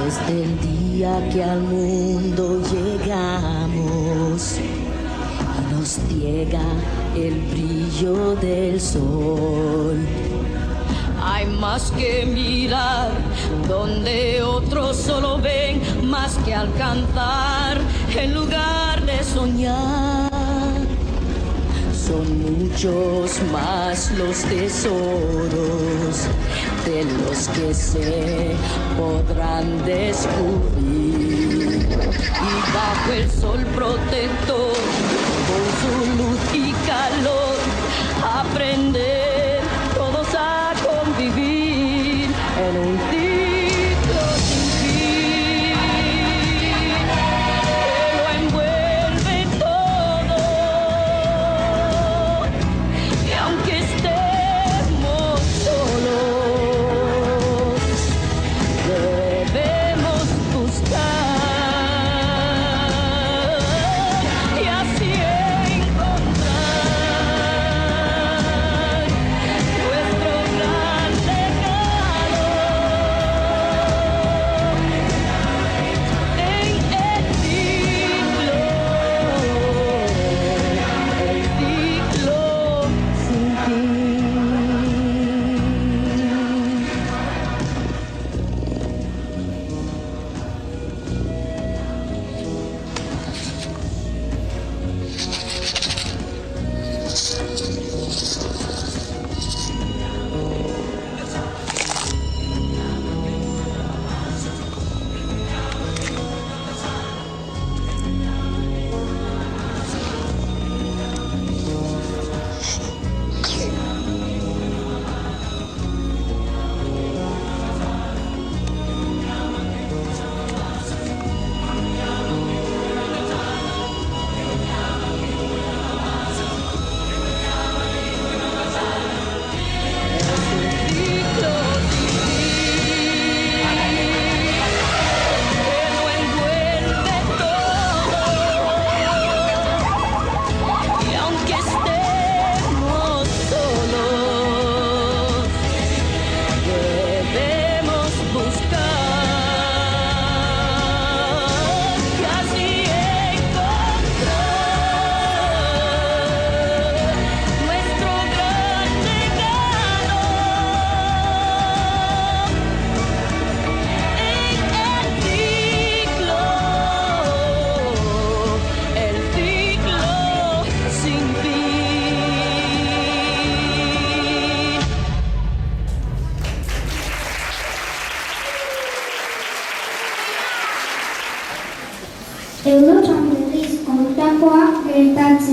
Desde el día que al mundo llegamos y nos ciega el brillo del sol. Hay más que mirar donde otros solo ven, más que alcanzar en lugar de soñar. Son muchos más los tesoros de los que se podrán descubrir. Y bajo el sol protector, con su luz y calor, aprender todos a convivir en un ciclo sin fin que lo envuelve todo. Y aunque estemos solos, debemos buscar y así encontrar nuestro gran legado.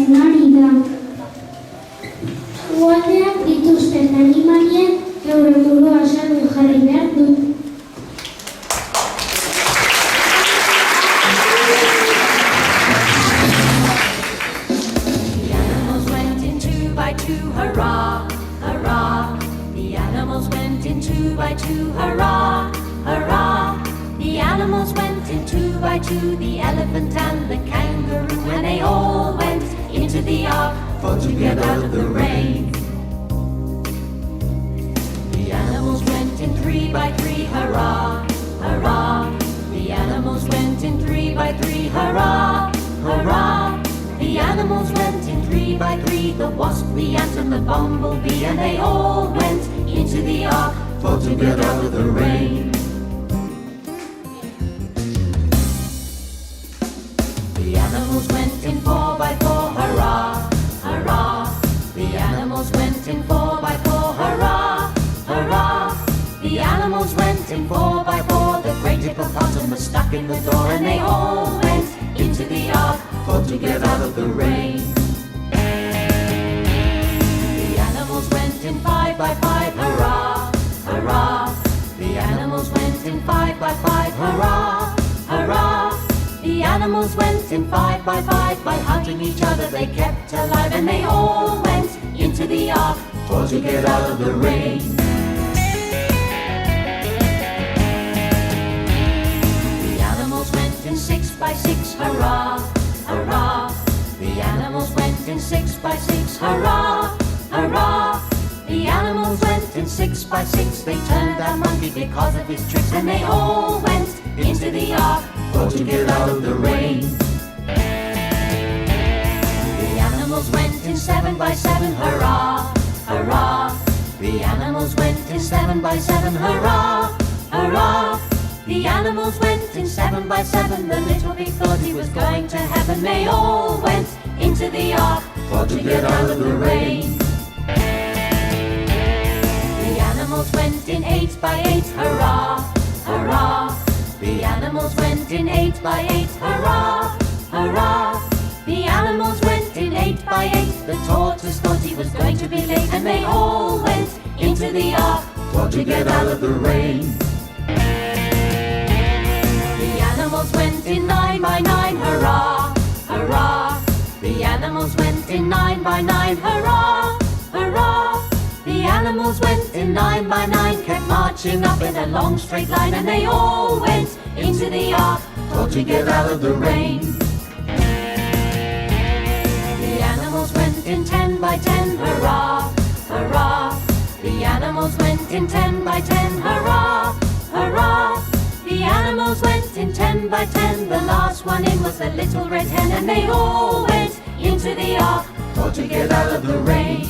aldatzen ari da. Uholdeak dituzten animalien geure burua saldu jarri behar du. The animals went in 2 by 2, hurrah, hurrah. The animals went in 2 by 2, hurrah, hurrah. The animals went in 2 by 2, the elephant and the kangaroo, and they all went into the ark for to get out of the rain. The animals went in 3 by 3, hurrah, hurrah. The animals went in 3 by 3, hurrah, hurrah. The animals went in 3 by 3, the wasp, the ant and the bumblebee, and they all went into the ark for to get out of the rain. The animals went in 4 by 4, hurrah, hurrah. The animals went in 4 by 4, hurrah, hurrah. The animals went in 4 by 4, the great hippopotamus stuck in the door, and they all went into the ark for to get out of the rain. The animals went in 5 by 5, hurrah, hurrah. The animals went in 5 by 5, hurrah, hurrah. The animals went in 5 by hunting each other they kept alive, and they all went into the ark for to get out of the rain. The animals went in 6 by 6, hurrah, hurrah. The animals went in 6 by 6, hurrah, hurrah. The animals went in 6 by 6, they turned that monkey because of his tricks, and they all went into the ark for to get out of the rain. The animals went in 7 by 7, hurrah, hurrah. The animals went in 7 by 7, hurrah, hurrah. The animals went in 7 by 7, the little pig thought he was going to heaven. They all went into the ark for to get out of the rain. The animals went in 8 by 8, hurrah, hurrah. The animals went in 8 by 8, hurrah, hurrah. The animals went in 8 by 8, the tortoise thought he was going to be late, and they all went into the ark for to get out of the rain. The animals went in 9 by 9, hurrah, hurrah. The animals went in 9 by 9, hurrah, hurrah. The animals went in 9 by 9, kept marching up in a long straight line, and they all went into the ark for to get out of the rain. The animals went in 10 by 10, hurrah, hurrah. The animals went in 10 by 10, hurrah, hurrah. The animals went in 10 by 10, the last one in was the little red hen, and they all went into the ark for to get out of the rain.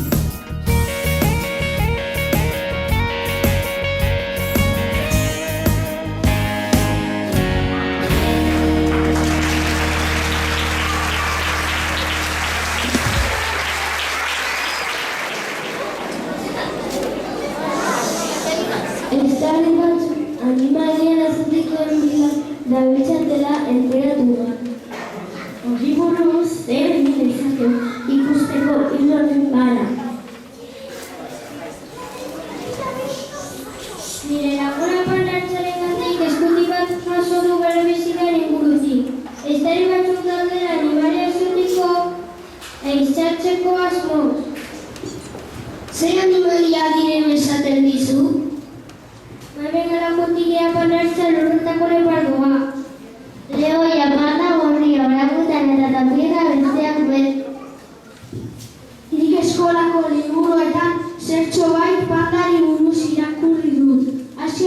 Eztarri batzuk animalien azaldikoen bila dabiltzatela enteratu da. Horri buruz zer egin dezakegu ikusteko ilotzen gara. Nire laguna panartzarengatik eskuti bat jaso du bere bizikaren burutik. Eztarri batzuk daudela animalia azaldiko eizartzeko asmoz. Zer animalia diren esaten dizu? Mabengala kontigea panartzen horretako lepardoa. Lehoia, panda, gorria, orakutan eta tapiera besteak bet. Nik eskolako liburuetan zertxo bait pandari buruz irakurri dut. Hasi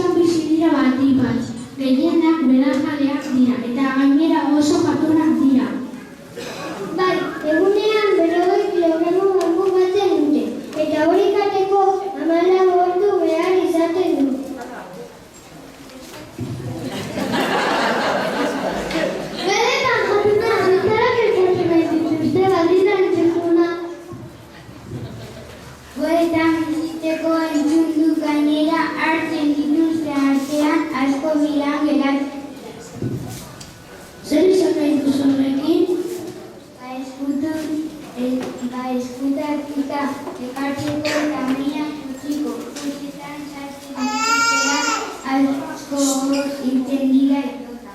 gogoz irten gira erota.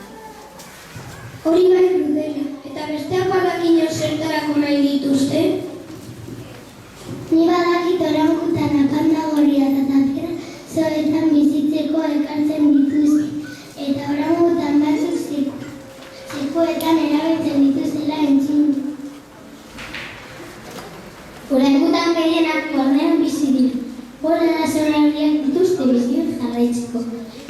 Hori bai Krudela, eta besteak badakino zertarako nahi dituzte? Ni badakit orangutan akandagoria eta tapera zoetan bizitzeko ekartzen dituzte, eta orangutan batzuk zirkuetan erabiltzen dituztela entzun. Orangutan gehienak bornean bizi dira. Bola zorarriak dituzte bizion jarraitzeko.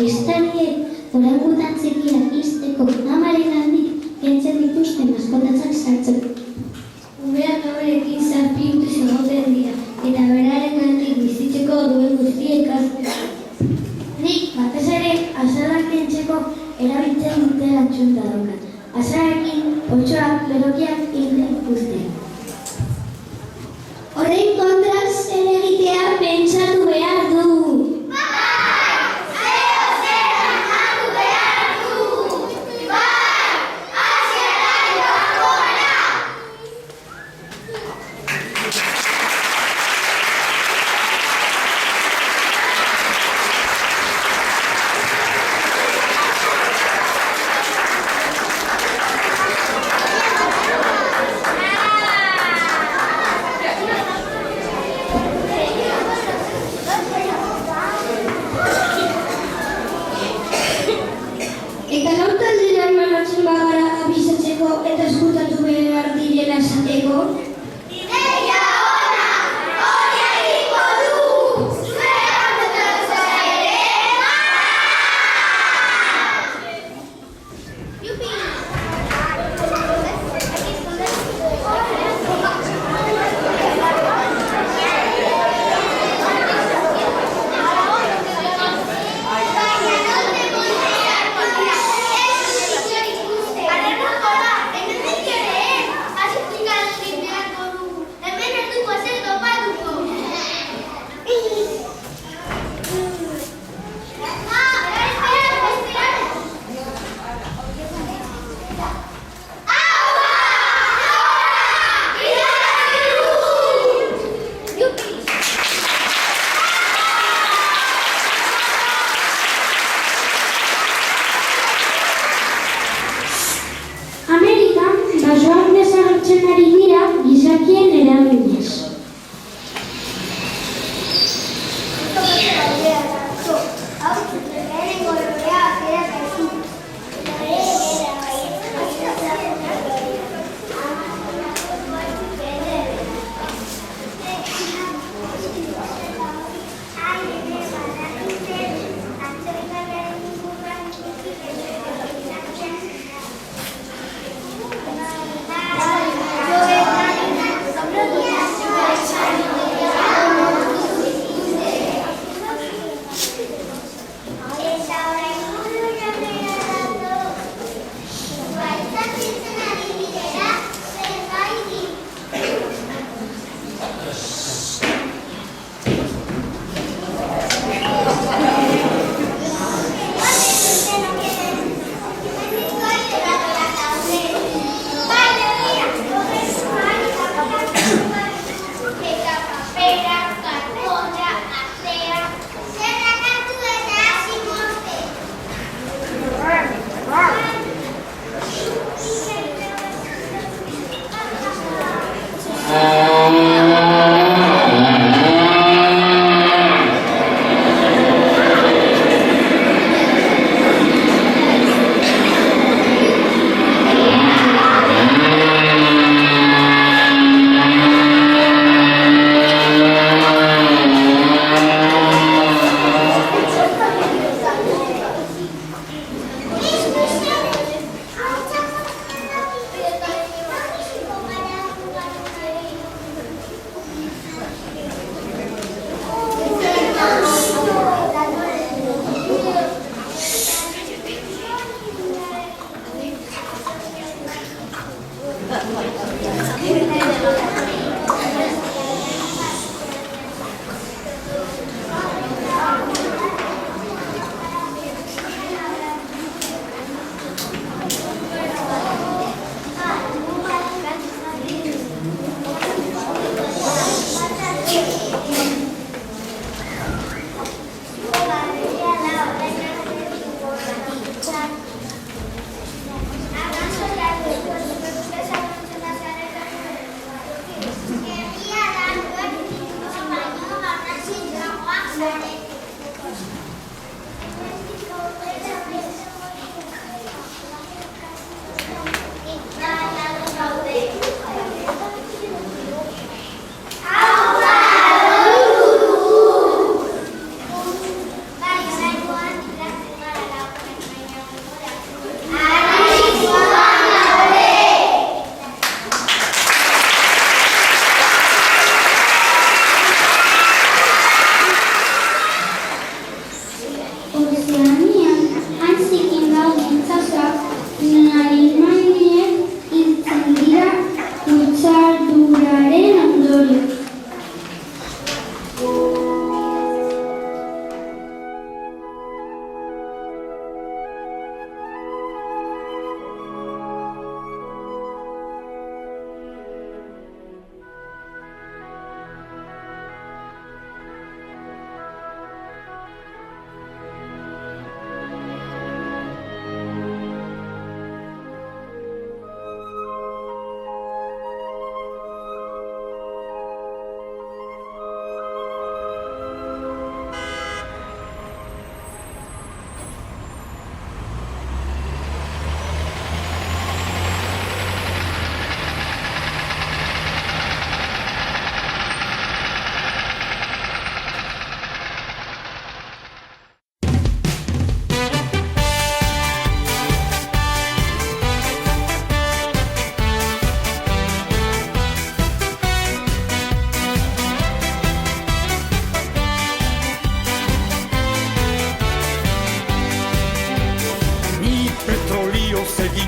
Estariek orangutan txekiak izteko amaren handik kentzen dituzte maskotatzak sartzeko. Umeak horrekin zarpintuz egoten dira, eta beraren gandik bizitzeko duen guztiek hartzeko. Nik batez ere azarak kentzeko erabiltzen dutela txunta daukat. Azarakin otsoak berokiak hilden guztiak. Horren kontra zer egitea pentsatu behar du.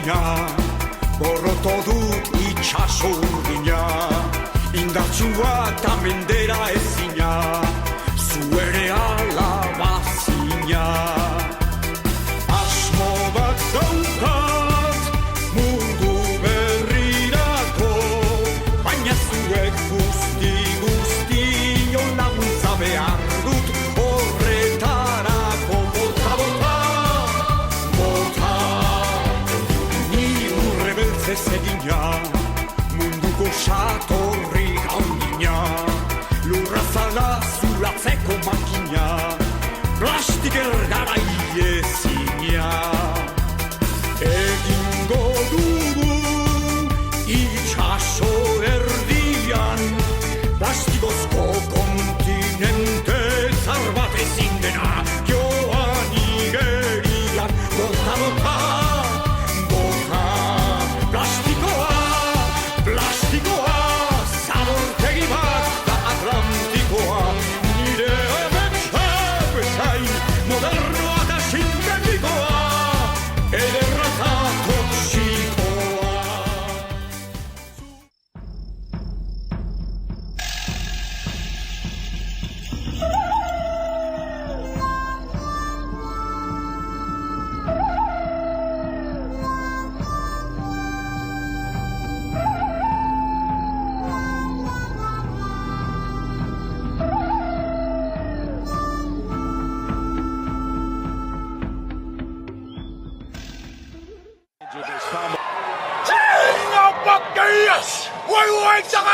urdina gorroto dut itxaso urdina indartsua eta mendera ezina zu ere alabazina asmo bat zaukat mundu berrirako baina zuek guzti laguntza behar dut horretarako bota ni urre beltzez egina munduko satorri handina lurra zala zulatzeko makina plastik ergarai ezina egingo dugu itxaso erdian plastikozko kontinente zar bat ezin dena joan igerian bota plastikoa zabortegi bat da Atlantikoa nire ametsa bezain modernoa da sintetikoa ederra eta toxikoa. ¡Chinga, porquerías! ¡Vuelvo a echar